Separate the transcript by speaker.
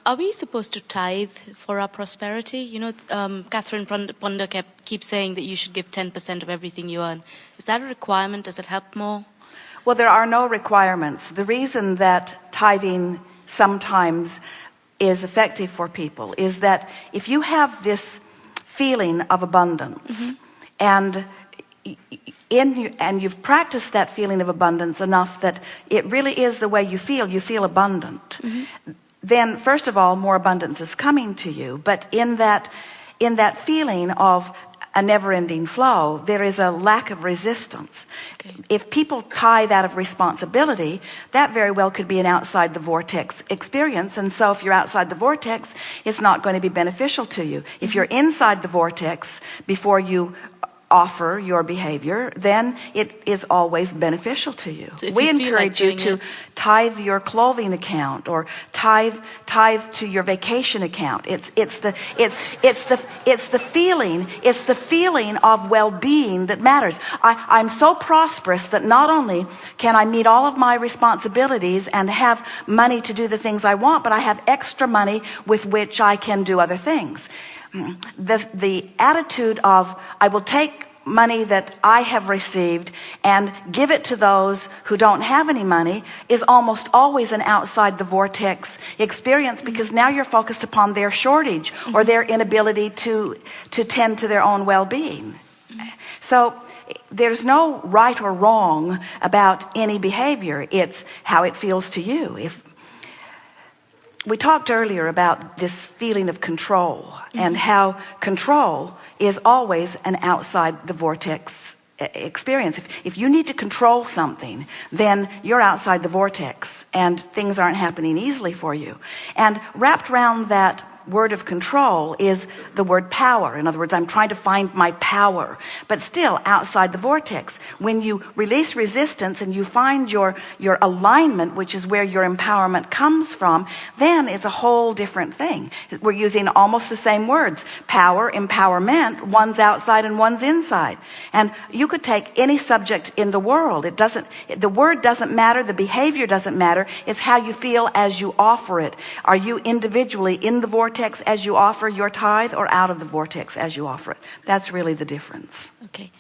Speaker 1: Are we supposed to tithe for our prosperity? You know, Catherine Ponder keeps saying that you should give 10% of everything you earn. Is that a requirement? Does it help more?
Speaker 2: Well, there are no requirements. The reason that tithing sometimes is effective for people is that if you have this feeling of abundance, and you've practiced that feeling of abundance enough that it really is the way you feel abundant, then first of all, more abundance is coming to you. But in that feeling of a never-ending flow, there is a lack of resistance. Okay. If people tithe out of responsibility, that very well could be an outside the vortex experience. And so if you're outside the vortex, it's not going to be beneficial to you. If you're inside the vortex before you offer your behavior, then it is always beneficial to you. So we encourage you to tithe your clothing account, or tithe to your vacation account. It's the feeling of well-being that matters. I'm so prosperous that not only can I meet all of my responsibilities and have money to do the things I want, but I have extra money with which I can do other things. The attitude of, I will take money that I have received and give it to those who don't have any money, is almost always an outside the vortex experience, because now you're focused upon their shortage or their inability to tend to their own well-being. So there's no right or wrong about any behavior. It's how it feels to you. We talked earlier about this feeling of control, and how control is always an outside the vortex experience. If you need to control something, then you're outside the vortex and things aren't happening easily for you. And wrapped around that word of control is the word power. In other words, I'm trying to find my power, but still outside the vortex. When you release resistance and you find your alignment, which is where your empowerment comes from, then it's a whole different thing. We're using almost the same words: power, empowerment. One's outside and one's inside. And you could take any subject in the world. The word doesn't matter, the behavior doesn't matter. It's how you feel as you offer it. Are you individually in the vortex as you offer your tithe, or out of the vortex as you offer it? That's really the difference.
Speaker 1: Okay.